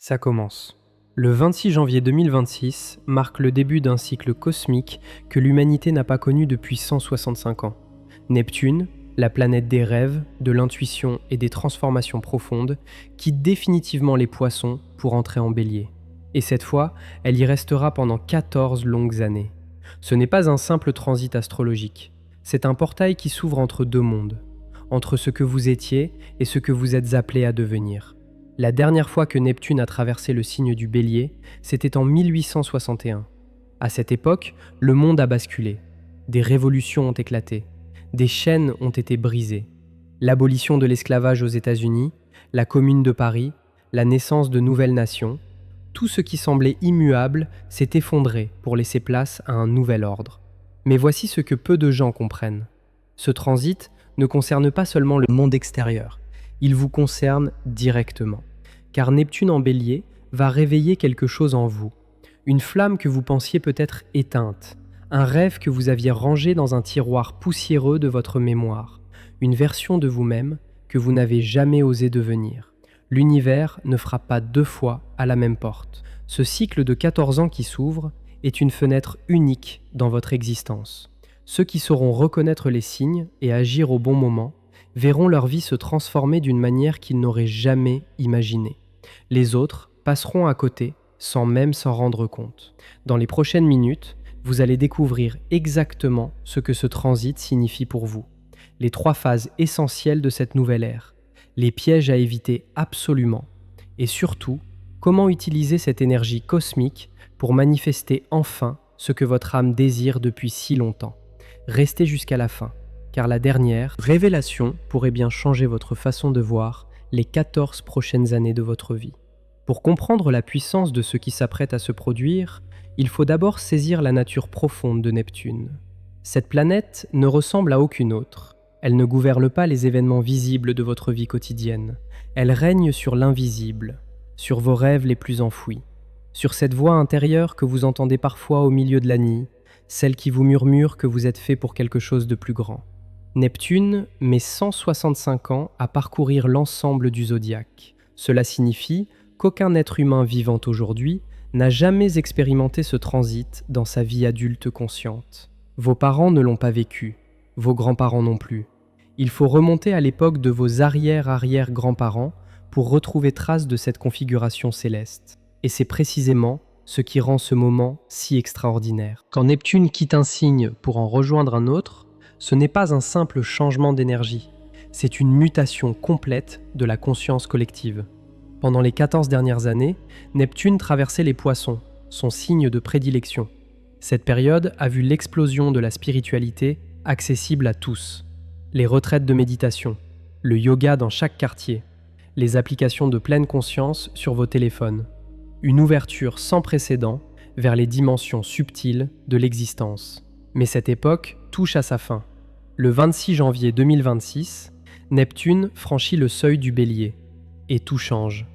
Ça commence. Le 26 janvier 2026 marque le début d'un cycle cosmique que l'humanité n'a pas connu depuis 165 ans. Neptune, la planète des rêves, de l'intuition et des transformations profondes, quitte définitivement les poissons pour entrer en bélier. Et cette fois, elle y restera pendant 14 longues années. Ce n'est pas un simple transit astrologique, c'est un portail qui s'ouvre entre deux mondes, entre ce que vous étiez et ce que vous êtes appelé à devenir. La dernière fois que Neptune a traversé le signe du Bélier, c'était en 1861. À cette époque, le monde a basculé. Des révolutions ont éclaté. Des chaînes ont été brisées. L'abolition de l'esclavage aux États-Unis, la Commune de Paris, la naissance de nouvelles nations, tout ce qui semblait immuable s'est effondré pour laisser place à un nouvel ordre. Mais voici ce que peu de gens comprennent. Ce transit ne concerne pas seulement le monde extérieur, il vous concerne directement. Car Neptune en Bélier va réveiller quelque chose en vous. Une flamme que vous pensiez peut-être éteinte, un rêve que vous aviez rangé dans un tiroir poussiéreux de votre mémoire, une version de vous-même que vous n'avez jamais osé devenir. L'univers ne frappe pas deux fois à la même porte. Ce cycle de 14 ans qui s'ouvre est une fenêtre unique dans votre existence. Ceux qui sauront reconnaître les signes et agir au bon moment verront leur vie se transformer d'une manière qu'ils n'auraient jamais imaginée. Les autres passeront à côté sans même s'en rendre compte. Dans les prochaines minutes, vous allez découvrir exactement ce que ce transit signifie pour vous. Les 3 phases essentielles de cette nouvelle ère, les pièges à éviter absolument, et surtout, comment utiliser cette énergie cosmique pour manifester enfin ce que votre âme désire depuis si longtemps. Restez jusqu'à la fin, car la dernière révélation pourrait bien changer votre façon de voir les 14 prochaines années de votre vie. Pour comprendre la puissance de ce qui s'apprête à se produire, il faut d'abord saisir la nature profonde de Neptune. Cette planète ne ressemble à aucune autre. Elle ne gouverne pas les événements visibles de votre vie quotidienne. Elle règne sur l'invisible, sur vos rêves les plus enfouis, sur cette voix intérieure que vous entendez parfois au milieu de la nuit, celle qui vous murmure que vous êtes fait pour quelque chose de plus grand. Neptune met 165 ans à parcourir l'ensemble du zodiaque. Cela signifie qu'aucun être humain vivant aujourd'hui n'a jamais expérimenté ce transit dans sa vie adulte consciente. Vos parents ne l'ont pas vécu, vos grands-parents non plus. Il faut remonter à l'époque de vos arrière-arrière-grands-parents pour retrouver trace de cette configuration céleste. Et c'est précisément ce qui rend ce moment si extraordinaire. Quand Neptune quitte un signe pour en rejoindre un autre, ce n'est pas un simple changement d'énergie, c'est une mutation complète de la conscience collective. Pendant les 14 dernières années, Neptune traversait les poissons, son signe de prédilection. Cette période a vu l'explosion de la spiritualité accessible à tous. Les retraites de méditation, le yoga dans chaque quartier, les applications de pleine conscience sur vos téléphones. Une ouverture sans précédent vers les dimensions subtiles de l'existence. Mais cette époque touche à sa fin. Le 26 janvier 2026, Neptune franchit le seuil du Bélier. Et tout change.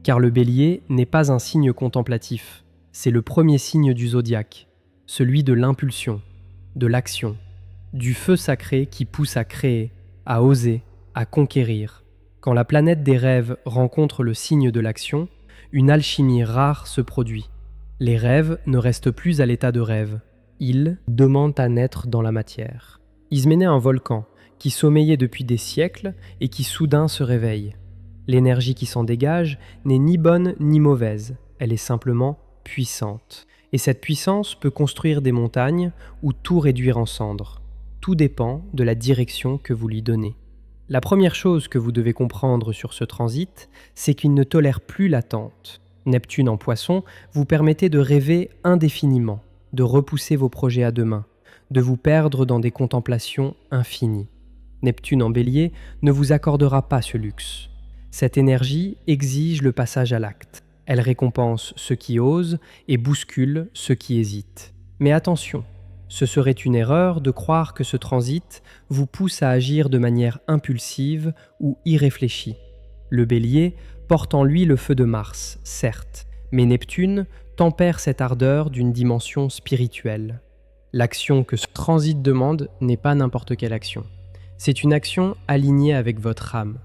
Car le Bélier n'est pas un signe contemplatif, c'est le premier signe du zodiaque, celui de l'impulsion, de l'action, du feu sacré qui pousse à créer, à oser, à conquérir. Quand la planète des rêves rencontre le signe de l'action, une alchimie rare se produit. Les rêves ne restent plus à l'état de rêve, ils demandent à naître dans la matière. Ismène est un volcan qui sommeillait depuis des siècles et qui soudain se réveille. L'énergie qui s'en dégage n'est ni bonne ni mauvaise, elle est simplement puissante. Et cette puissance peut construire des montagnes ou tout réduire en cendres. Tout dépend de la direction que vous lui donnez. La première chose que vous devez comprendre sur ce transit, c'est qu'il ne tolère plus l'attente. Neptune en Poisson vous permettait de rêver indéfiniment, de repousser vos projets à demain, de vous perdre dans des contemplations infinies. Neptune en Bélier ne vous accordera pas ce luxe. Cette énergie exige le passage à l'acte. Elle récompense ceux qui osent et bouscule ceux qui hésitent. Mais attention, ce serait une erreur de croire que ce transit vous pousse à agir de manière impulsive ou irréfléchie. Le Bélier porte en lui le feu de Mars, certes, mais Neptune tempère cette ardeur d'une dimension spirituelle. L'action que ce transit demande n'est pas n'importe quelle action. C'est une action alignée avec votre âme.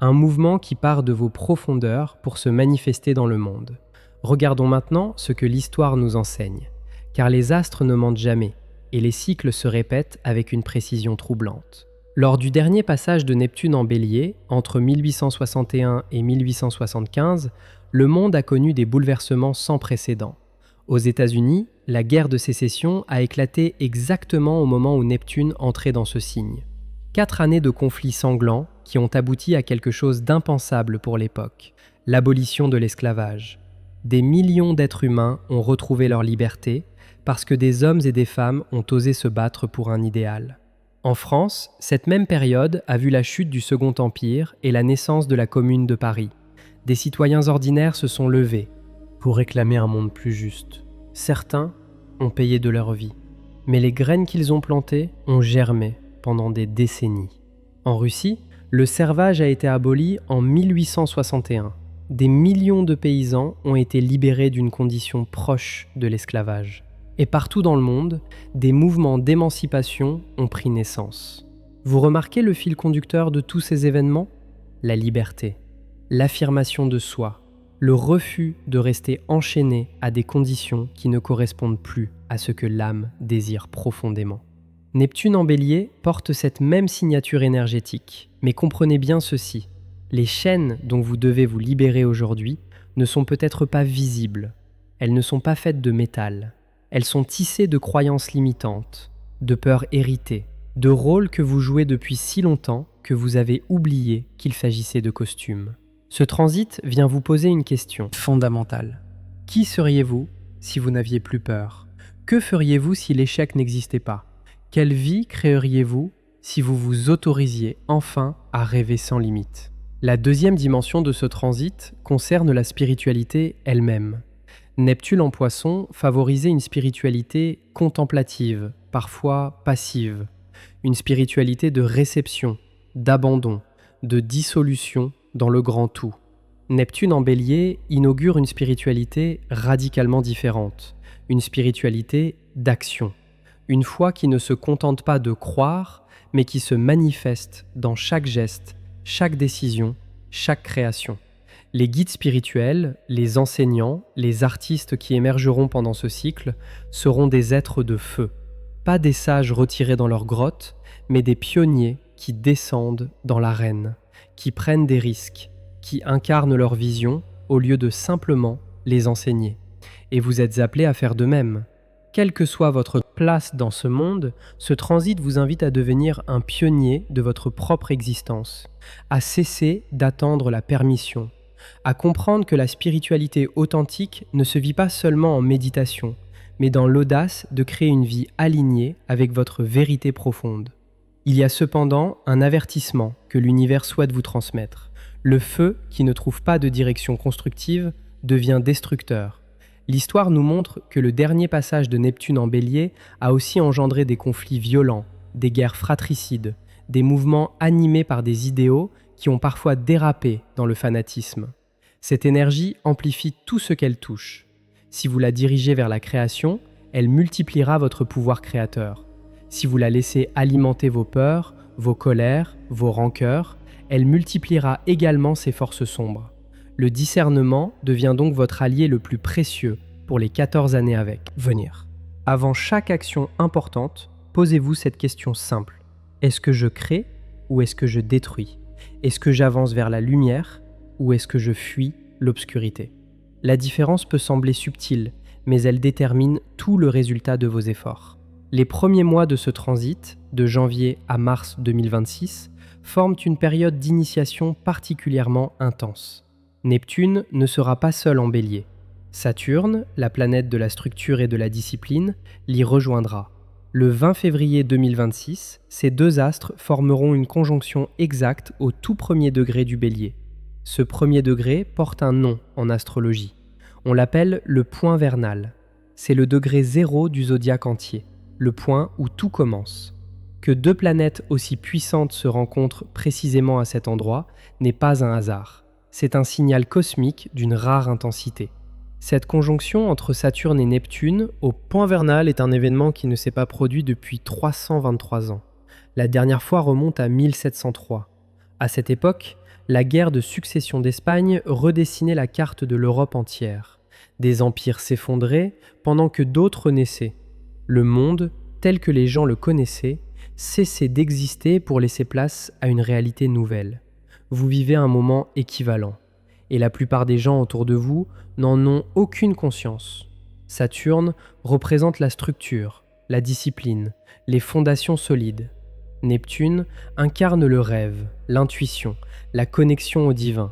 un mouvement qui part de vos profondeurs pour se manifester dans le monde. Regardons maintenant ce que l'histoire nous enseigne, car les astres ne mentent jamais, et les cycles se répètent avec une précision troublante. Lors du dernier passage de Neptune en Bélier, entre 1861 et 1875, le monde a connu des bouleversements sans précédent. Aux États-Unis, la guerre de sécession a éclaté exactement au moment où Neptune entrait dans ce signe. 4 années de conflits sanglants qui ont abouti à quelque chose d'impensable pour l'époque, l'abolition de l'esclavage. Des millions d'êtres humains ont retrouvé leur liberté parce que des hommes et des femmes ont osé se battre pour un idéal. En France, cette même période a vu la chute du Second Empire et la naissance de la Commune de Paris. Des citoyens ordinaires se sont levés pour réclamer un monde plus juste. Certains ont payé de leur vie, mais les graines qu'ils ont plantées ont germé pendant des décennies. En Russie, le servage a été aboli en 1861. Des millions de paysans ont été libérés d'une condition proche de l'esclavage. Et partout dans le monde, des mouvements d'émancipation ont pris naissance. Vous remarquez le fil conducteur de tous ces événements ? La liberté, l'affirmation de soi, le refus de rester enchaîné à des conditions qui ne correspondent plus à ce que l'âme désire profondément. Neptune en Bélier porte cette même signature énergétique, mais comprenez bien ceci, les chaînes dont vous devez vous libérer aujourd'hui ne sont peut-être pas visibles, elles ne sont pas faites de métal, elles sont tissées de croyances limitantes, de peurs héritées, de rôles que vous jouez depuis si longtemps que vous avez oublié qu'il s'agissait de costumes. Ce transit vient vous poser une question fondamentale. Qui seriez-vous si vous n'aviez plus peur ? Que feriez-vous si l'échec n'existait pas ? Quelle vie créeriez-vous si vous vous autorisiez enfin à rêver sans limite ? La deuxième dimension de ce transit concerne la spiritualité elle-même. Neptune en Poisson favorisait une spiritualité contemplative, parfois passive, une spiritualité de réception, d'abandon, de dissolution dans le grand tout. Neptune en Bélier inaugure une spiritualité radicalement différente, une spiritualité d'action. Une foi qui ne se contente pas de croire, mais qui se manifeste dans chaque geste, chaque décision, chaque création. Les guides spirituels, les enseignants, les artistes qui émergeront pendant ce cycle seront des êtres de feu. Pas des sages retirés dans leur grotte, mais des pionniers qui descendent dans l'arène, qui prennent des risques, qui incarnent leur vision au lieu de simplement les enseigner. Et vous êtes appelés à faire de même. Quelle que soit votre place dans ce monde, ce transit vous invite à devenir un pionnier de votre propre existence, à cesser d'attendre la permission, à comprendre que la spiritualité authentique ne se vit pas seulement en méditation, mais dans l'audace de créer une vie alignée avec votre vérité profonde. Il y a cependant un avertissement que l'univers souhaite vous transmettre. Le feu qui ne trouve pas de direction constructive devient destructeur. L'histoire nous montre que le dernier passage de Neptune en Bélier a aussi engendré des conflits violents, des guerres fratricides, des mouvements animés par des idéaux qui ont parfois dérapé dans le fanatisme. Cette énergie amplifie tout ce qu'elle touche. Si vous la dirigez vers la création, elle multipliera votre pouvoir créateur. Si vous la laissez alimenter vos peurs, vos colères, vos rancœurs, elle multipliera également ses forces sombres. Le discernement devient donc votre allié le plus précieux pour les 14 années à venir. Avant chaque action importante, posez-vous cette question simple. Est-ce que je crée ou est-ce que je détruis ? Est-ce que j'avance vers la lumière ou est-ce que je fuis l'obscurité ? La différence peut sembler subtile, mais elle détermine tout le résultat de vos efforts. Les premiers mois de ce transit, de janvier à mars 2026, forment une période d'initiation particulièrement intense. Neptune ne sera pas seul en Bélier. Saturne, la planète de la structure et de la discipline, l'y rejoindra. Le 20 février 2026, ces deux astres formeront une conjonction exacte au tout premier degré du Bélier. Ce premier degré porte un nom en astrologie. On l'appelle le point vernal. C'est le degré 0 du zodiaque entier, le point où tout commence. Que deux planètes aussi puissantes se rencontrent précisément à cet endroit n'est pas un hasard. C'est un signal cosmique d'une rare intensité. Cette conjonction entre Saturne et Neptune au point vernal est un événement qui ne s'est pas produit depuis 323 ans. La dernière fois remonte à 1703. À cette époque, La guerre de succession d'Espagne redessinait la carte de l'Europe entière. Des empires s'effondraient pendant que d'autres naissaient. Le monde, tel que les gens le connaissaient, cessait d'exister pour laisser place à une réalité nouvelle. Vous vivez un moment équivalent, et la plupart des gens autour de vous n'en ont aucune conscience. Saturne représente la structure, la discipline, les fondations solides. Neptune incarne le rêve, l'intuition, la connexion au divin.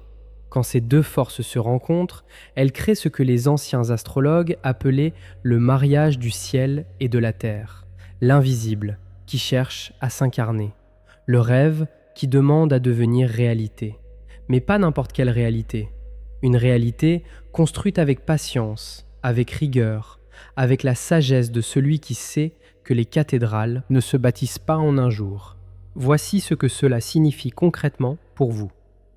Quand ces deux forces se rencontrent, elles créent ce que les anciens astrologues appelaient le mariage du ciel et de la terre, l'invisible qui cherche à s'incarner, le rêve qui demande à devenir réalité. Mais pas n'importe quelle réalité. Une réalité construite avec patience, avec rigueur, avec la sagesse de celui qui sait que les cathédrales ne se bâtissent pas en un jour. Voici ce que cela signifie concrètement pour vous.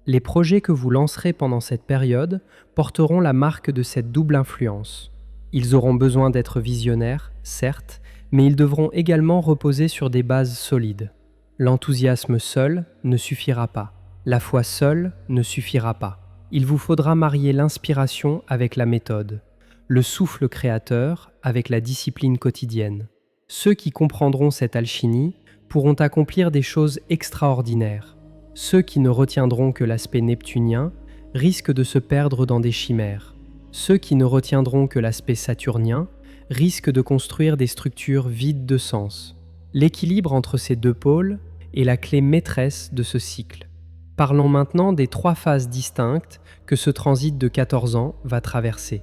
Les projets que vous lancerez pendant cette période porteront la marque de cette double influence. Ils auront besoin d'être visionnaires, certes, mais ils devront également reposer sur des bases solides. L'enthousiasme seul ne suffira pas. La foi seule ne suffira pas. Il vous faudra marier l'inspiration avec la méthode, le souffle créateur avec la discipline quotidienne. Ceux qui comprendront cette alchimie pourront accomplir des choses extraordinaires. Ceux qui ne retiendront que l'aspect neptunien risquent de se perdre dans des chimères. Ceux qui ne retiendront que l'aspect saturnien risquent de construire des structures vides de sens. L'équilibre entre ces deux pôles est la clé maîtresse de ce cycle. Parlons maintenant des 3 phases distinctes que ce transit de 14 ans va traverser.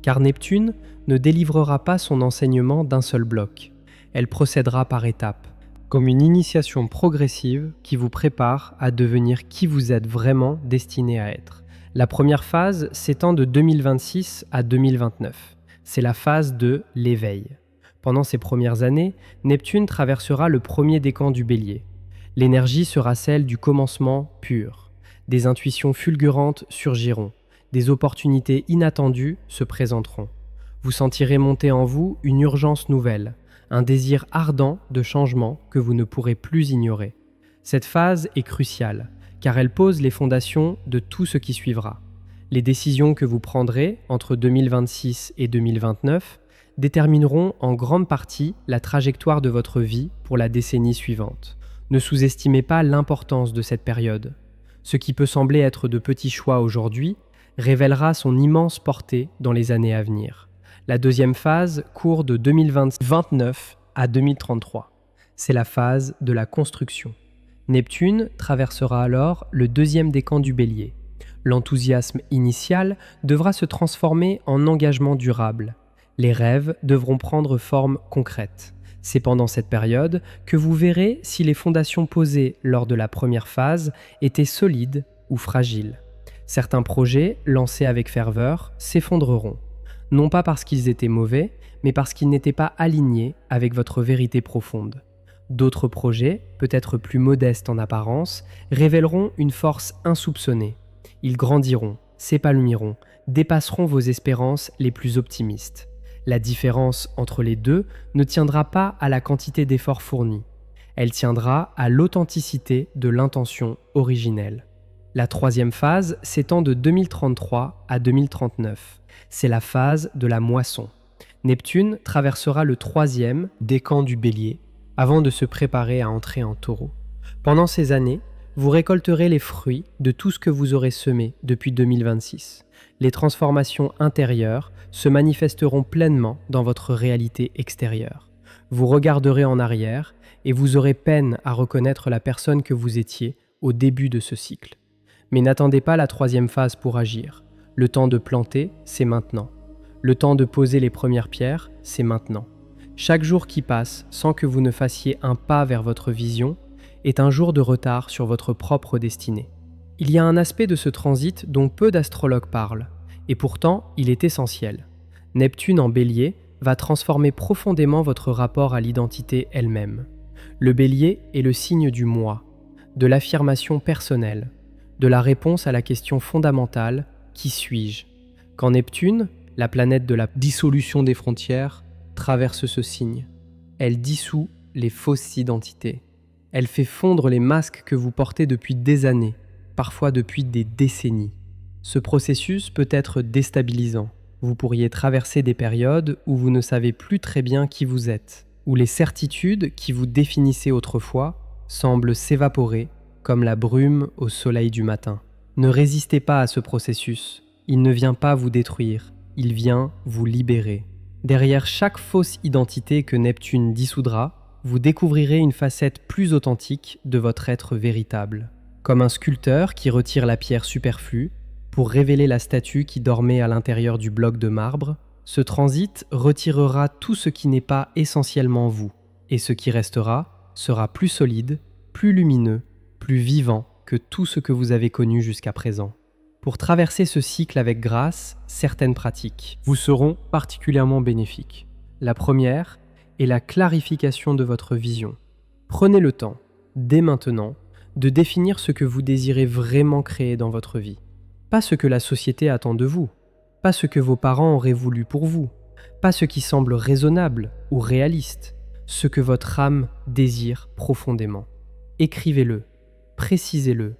Car Neptune ne délivrera pas son enseignement d'un seul bloc. Elle procédera par étapes, comme une initiation progressive qui vous prépare à devenir qui vous êtes vraiment destiné à être. La première phase s'étend de 2026 à 2029. C'est la phase de l'éveil. Pendant ces premières années, Neptune traversera le premier décan du Bélier. L'énergie sera celle du commencement pur. Des intuitions fulgurantes surgiront. Des opportunités inattendues se présenteront. Vous sentirez monter en vous une urgence nouvelle, un désir ardent de changement que vous ne pourrez plus ignorer. Cette phase est cruciale, car elle pose les fondations de tout ce qui suivra. Les décisions que vous prendrez entre 2026 et 2029 détermineront en grande partie la trajectoire de votre vie pour la décennie suivante. Ne sous-estimez pas l'importance de cette période. Ce qui peut sembler être de petits choix aujourd'hui révélera son immense portée dans les années à venir. La deuxième phase court de 2029 à 2033. C'est la phase de la construction. Neptune traversera alors le deuxième décan du Bélier. L'enthousiasme initial devra se transformer en engagement durable. Les rêves devront prendre forme concrète. C'est pendant cette période que vous verrez si les fondations posées lors de la première phase étaient solides ou fragiles. Certains projets, lancés avec ferveur, s'effondreront. Non pas parce qu'ils étaient mauvais, mais parce qu'ils n'étaient pas alignés avec votre vérité profonde. D'autres projets, peut-être plus modestes en apparence, révéleront une force insoupçonnée. Ils grandiront, s'épanouiront, dépasseront vos espérances les plus optimistes. La différence entre les deux ne tiendra pas à la quantité d'efforts fournis. Elle tiendra à l'authenticité de l'intention originelle. La troisième phase s'étend de 2033 à 2039. C'est la phase de la moisson. Neptune traversera le troisième décan du Bélier avant de se préparer à entrer en Taureau. Pendant ces années, vous récolterez les fruits de tout ce que vous aurez semé depuis 2026. Les transformations intérieures se manifesteront pleinement dans votre réalité extérieure. Vous regarderez en arrière et vous aurez peine à reconnaître la personne que vous étiez au début de ce cycle. Mais n'attendez pas la troisième phase pour agir. Le temps de planter, c'est maintenant. Le temps de poser les premières pierres, c'est maintenant. Chaque jour qui passe sans que vous ne fassiez un pas vers votre vision est un jour de retard sur votre propre destinée. Il y a un aspect de ce transit dont peu d'astrologues parlent, et pourtant il est essentiel. Neptune en Bélier va transformer profondément votre rapport à l'identité elle-même. Le Bélier est le signe du moi, de l'affirmation personnelle, de la réponse à la question fondamentale « Qui suis-je ?» Quand Neptune, la planète de la dissolution des frontières, traverse ce signe, elle dissout les fausses identités. Elle fait fondre les masques que vous portez depuis des années. parfois depuis des décennies. Ce processus peut être déstabilisant. Vous pourriez traverser des périodes où vous ne savez plus très bien qui vous êtes, où les certitudes qui vous définissaient autrefois semblent s'évaporer comme la brume au soleil du matin. Ne résistez pas à ce processus. Il ne vient pas vous détruire, il vient vous libérer. Derrière chaque fausse identité que Neptune dissoudra, vous découvrirez une facette plus authentique de votre être véritable. Comme un sculpteur qui retire la pierre superflue pour révéler la statue qui dormait à l'intérieur du bloc de marbre, ce transit retirera tout ce qui n'est pas essentiellement vous, et ce qui restera sera plus solide, plus lumineux, plus vivant que tout ce que vous avez connu jusqu'à présent. Pour traverser ce cycle avec grâce, certaines pratiques vous seront particulièrement bénéfiques. La première est la clarification de votre vision. Prenez le temps, dès maintenant, de définir ce que vous désirez vraiment créer dans votre vie. Pas ce que la société attend de vous, pas ce que vos parents auraient voulu pour vous, pas ce qui semble raisonnable ou réaliste, ce que votre âme désire profondément. Écrivez-le, précisez-le,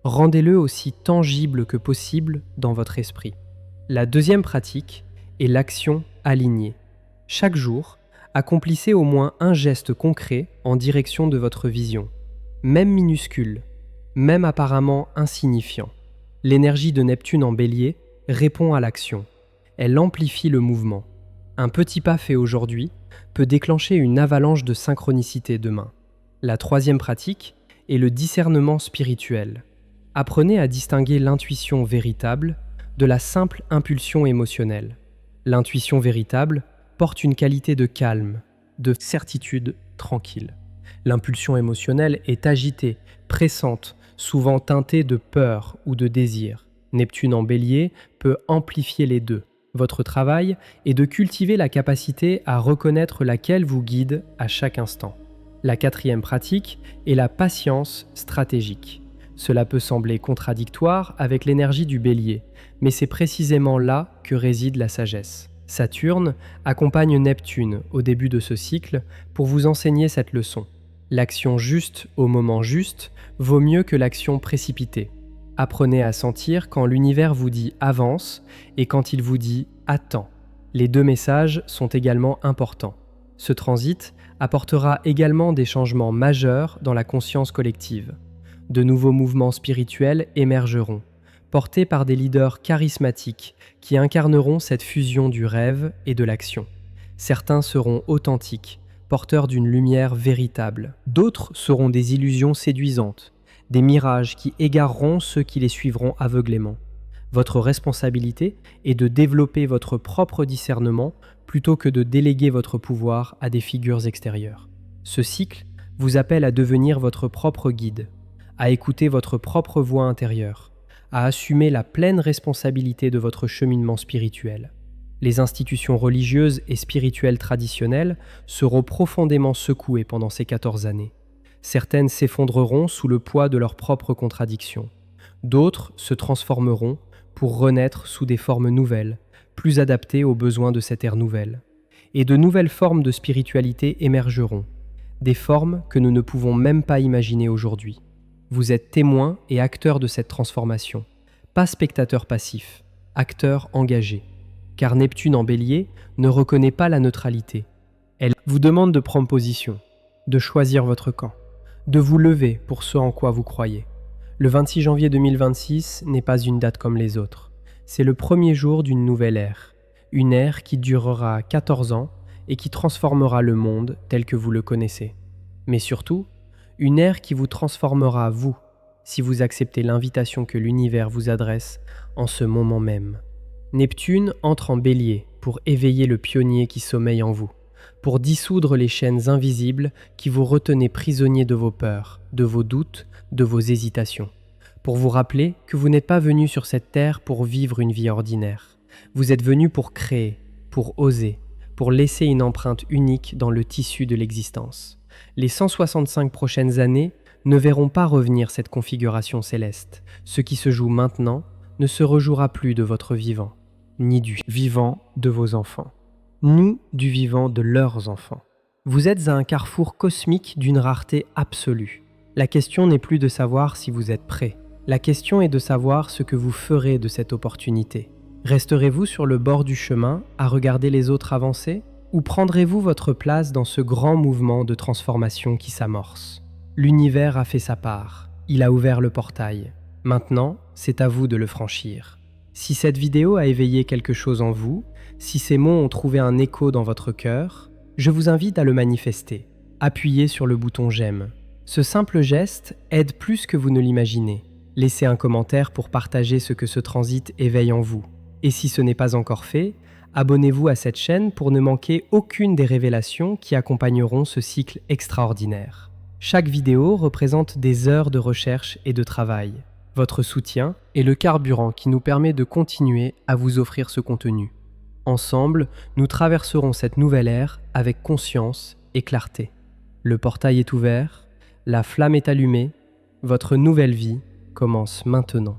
rendez-le aussi tangible que possible dans votre esprit. La deuxième pratique est l'action alignée. Chaque jour, accomplissez au moins un geste concret en direction de votre vision, même minuscule, même apparemment insignifiant. L'énergie de Neptune en Bélier répond à l'action. Elle amplifie le mouvement. Un petit pas fait aujourd'hui peut déclencher une avalanche de synchronicité demain. La troisième pratique est le discernement spirituel. Apprenez à distinguer l'intuition véritable de la simple impulsion émotionnelle. L'intuition véritable porte une qualité de calme, de certitude tranquille. L'impulsion émotionnelle est agitée, pressante, souvent teintée de peur ou de désir. Neptune en Bélier peut amplifier les deux. Votre travail est de cultiver la capacité à reconnaître laquelle vous guide à chaque instant. La quatrième pratique est la patience stratégique. Cela peut sembler contradictoire avec l'énergie du Bélier, mais c'est précisément là que réside la sagesse. Saturne accompagne Neptune au début de ce cycle pour vous enseigner cette leçon. L'action juste au moment juste vaut mieux que l'action précipitée. Apprenez à sentir quand l'univers vous dit « avance » et quand il vous dit « attends ». Les deux messages sont également importants. Ce transit apportera également des changements majeurs dans la conscience collective. De nouveaux mouvements spirituels émergeront, portés par des leaders charismatiques qui incarneront cette fusion du rêve et de l'action. Certains seront authentiques, porteurs d'une lumière véritable. D'autres seront des illusions séduisantes, des mirages qui égareront ceux qui les suivront aveuglément. Votre responsabilité est de développer votre propre discernement plutôt que de déléguer votre pouvoir à des figures extérieures. Ce cycle vous appelle à devenir votre propre guide, à écouter votre propre voix intérieure, à assumer la pleine responsabilité de votre cheminement spirituel. Les institutions religieuses et spirituelles traditionnelles seront profondément secouées pendant ces 14 années. Certaines s'effondreront sous le poids de leurs propres contradictions. D'autres se transformeront pour renaître sous des formes nouvelles, plus adaptées aux besoins de cette ère nouvelle. Et de nouvelles formes de spiritualité émergeront, des formes que nous ne pouvons même pas imaginer aujourd'hui. Vous êtes témoin et acteur de cette transformation, pas spectateur passif, acteur engagé. Car Neptune en Bélier ne reconnaît pas la neutralité. Elle vous demande de prendre position, de choisir votre camp, de vous lever pour ce en quoi vous croyez. Le 26 janvier 2026 n'est pas une date comme les autres. C'est le premier jour d'une nouvelle ère. Une ère qui durera 14 ans et qui transformera le monde tel que vous le connaissez. Mais surtout, une ère qui vous transformera vous, si vous acceptez l'invitation que l'univers vous adresse en ce moment même. Neptune entre en Bélier pour éveiller le pionnier qui sommeille en vous, pour dissoudre les chaînes invisibles qui vous retenaient prisonnier de vos peurs, de vos doutes, de vos hésitations, pour vous rappeler que vous n'êtes pas venu sur cette terre pour vivre une vie ordinaire. Vous êtes venu pour créer, pour oser, pour laisser une empreinte unique dans le tissu de l'existence. Les 165 prochaines années ne verront pas revenir cette configuration céleste. Ce qui se joue maintenant ne se rejouera plus de votre vivant, ni du vivant de vos enfants, ni du vivant de leurs enfants. Vous êtes à un carrefour cosmique d'une rareté absolue. La question n'est plus de savoir si vous êtes prêt, La question est de savoir ce que vous ferez de cette opportunité. Resterez-vous sur le bord du chemin à regarder les autres avancer ou prendrez-vous votre place dans ce grand mouvement de transformation qui s'amorce? L'univers a fait sa part, il a ouvert le portail. Maintenant, c'est à vous de le franchir. Si cette vidéo a éveillé quelque chose en vous, si ces mots ont trouvé un écho dans votre cœur, je vous invite à le manifester. Appuyez sur le bouton j'aime. Ce simple geste aide plus que vous ne l'imaginez. Laissez un commentaire pour partager ce que ce transit éveille en vous. Et si ce n'est pas encore fait, abonnez-vous à cette chaîne pour ne manquer aucune des révélations qui accompagneront ce cycle extraordinaire. Chaque vidéo représente des heures de recherche et de travail. Votre soutien est le carburant qui nous permet de continuer à vous offrir ce contenu. Ensemble, nous traverserons cette nouvelle ère avec conscience et clarté. Le portail est ouvert, la flamme est allumée, votre nouvelle vie commence maintenant.